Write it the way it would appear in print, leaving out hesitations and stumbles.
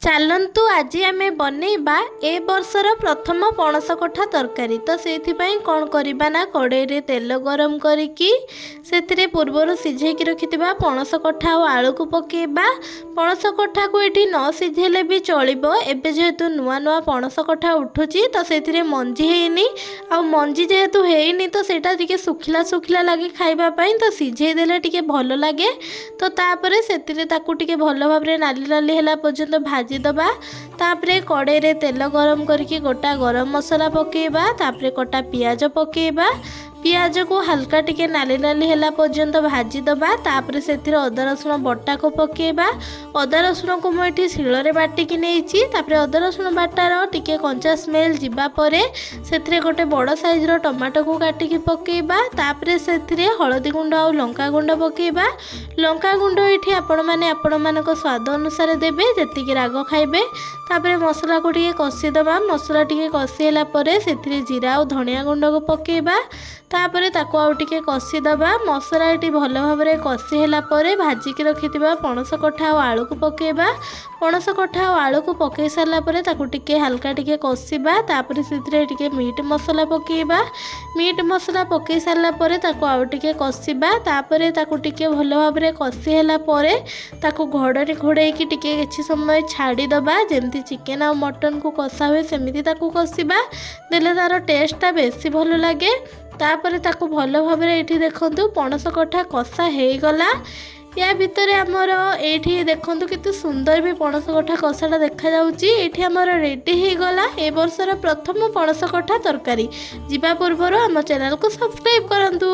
ଚାଲନ୍ତୁ ଆଜି ଆମେ ବନେଇବା ଏ ବର୍ଷର ପ୍ରଥମ ପଣସ କଠା ତରକାରୀ। ତ ସେଇଥିପାଇଁ କ'ଣ କରିବା ନା କଡ଼େଇରେ ତେଲ ଗରମ କରିକି ସେଥିରେ ପୂର୍ବରୁ ସିଝେଇକି ରଖିଥିବା ପଣସ କଠା ଆଉ ଆଳୁକୁ ପକାଇବା। ପଣସ କଠାକୁ ଏଠି ନ ସିଝେଇଲେ ବି ଚଳିବ। ଏବେ ଯେହେତୁ ନୂଆ ନୂଆ ପଣସ କଠା ଉଠୁଛି ତ ସେଥିରେ ମଞ୍ଜି ହେଇନି, ଆଉ ମଞ୍ଜି ଯେହେତୁ ହେଇନି ତ ସେଇଟା ଟିକେ ଶୁଖିଲା ଶୁଖିଲା ଲାଗେ ଖାଇବା ପାଇଁ, ତ ସିଝେଇ ଦେଲେ ଟିକେ ଭଲ ଲାଗେ। ତ ତାପରେ ସେଥିରେ ତାକୁ ଟିକେ ଭଲ ଭାବରେ ନାଲି ନାଲି ହେଲା ପର୍ଯ୍ୟନ୍ତ ଭାଜିଦେବା। ତାପରେ କଡ଼େଇରେ ତେଲ ଗରମ କରିକି ଗୋଟା ଗରମ ମସଲା ପକାଇବା, ତାପରେ କଟା ପିଆଜ ପକାଇବା। ପିଆଜକୁ ହାଲକା ଟିକେ ନାଲି ନାଲି ହେଲା ପର୍ଯ୍ୟନ୍ତ ଭାଜିଦେବା। ତାପରେ ସେଥିରେ ଅଦା ରସୁଣ ବଟାକୁ ପକାଇବା। ଅଦା ରସୁଣକୁ ମୁଁ ଏଠି ଶିଳରେ ବାଟିକି ନେଇଛି। ତାପରେ ଅଦା ରସୁଣ ବାଟାର ଟିକେ କଞ୍ଚା ସ୍ମେଲ୍ ଯିବା ପରେ ସେଥିରେ ଗୋଟେ ବଡ଼ ସାଇଜ୍ର ଟମାଟୋକୁ କାଟିକି ପକାଇବା। ତାପରେ ସେଥିରେ ହଳଦୀ ଗୁଣ୍ଡ ଆଉ ଲଙ୍କା ଗୁଣ୍ଡ ପକାଇବା। ଲଙ୍କା ଗୁଣ୍ଡ ଏଠି ଆପଣମାନେ ଆପଣମାନଙ୍କ ସ୍ୱାଦ ଅନୁସାରେ ଦେବେ, ଯେତିକି ରାଗ ଖାଇବେ। ତାପରେ ମସଲାକୁ ଟିକେ କଷିଦେବା। ମସଲା ଟିକେ କଷି ହେଲା ପରେ ସେଥିରେ ଜିରା ଆଉ ଧନିଆ ଗୁଣ୍ଡକୁ ପକାଇବା। ତାପରେ ତାକୁ ଆଉ ଟିକେ କଷିଦେବା। ମସଲା ଏଠି ଭଲ ଭାବରେ କଷି ହେଲା ପରେ ଭାଜିକି ରଖିଥିବା ପଣସ କଠା ଆଉ ଆଳୁକୁ ପକାଇବା। ପଣସ କଠା ଆଉ ଆଳୁକୁ ପକାଇ ସାରିଲା ପରେ ତାକୁ ଟିକେ ହାଲକା ଟିକେ କଷିବା। ତାପରେ ସେଥିରେ ଟିକେ ମିଟ୍ ମସଲା ପକାଇବା। ମିଟ୍ ମସଲା ପକାଇ ସାରିଲା ପରେ ତାକୁ ଆଉ ଟିକେ କଷିବା। ତାପରେ ତାକୁ ଟିକେ ଭଲ ଭାବରେ କଷି ହେଲା ପରେ ତାକୁ ଘୋଡ଼ରେ ଘୋଡ଼େଇକି ଟିକେ କିଛି ସମୟ ଛାଡ଼ିଦେବା। ଯେମିତି ଚିକେନ୍ ଆଉ ମଟନ୍କୁ କଷା ହୁଏ ସେମିତି ତାକୁ କଷିବା, ଦେଲେ ତା'ର ଟେଷ୍ଟଟା ବେଶୀ ଭଲ ଲାଗେ। ତାପରେ ତାକୁ ଭଲ ଭାବରେ ଏଇଠି ଦେଖନ୍ତୁ ପଣସ କଠା କଷା ହେଇଗଲା। ୟା ଭିତରେ ଆମର ଏଇଠି ଦେଖନ୍ତୁ କେତେ ସୁନ୍ଦର ବି ପଣସ କଠା କଷାଟା ଦେଖାଯାଉଛି। ଏଇଠି ଆମର ରେଡ଼ି ହେଇଗଲା ଏ ବର୍ଷର ପ୍ରଥମ ପଣସ କଠା ତରକାରୀ। ଯିବା ପୂର୍ବରୁ ଆମ ଚ୍ୟାନେଲକୁ ସବସ୍କ୍ରାଇବ୍ କରନ୍ତୁ।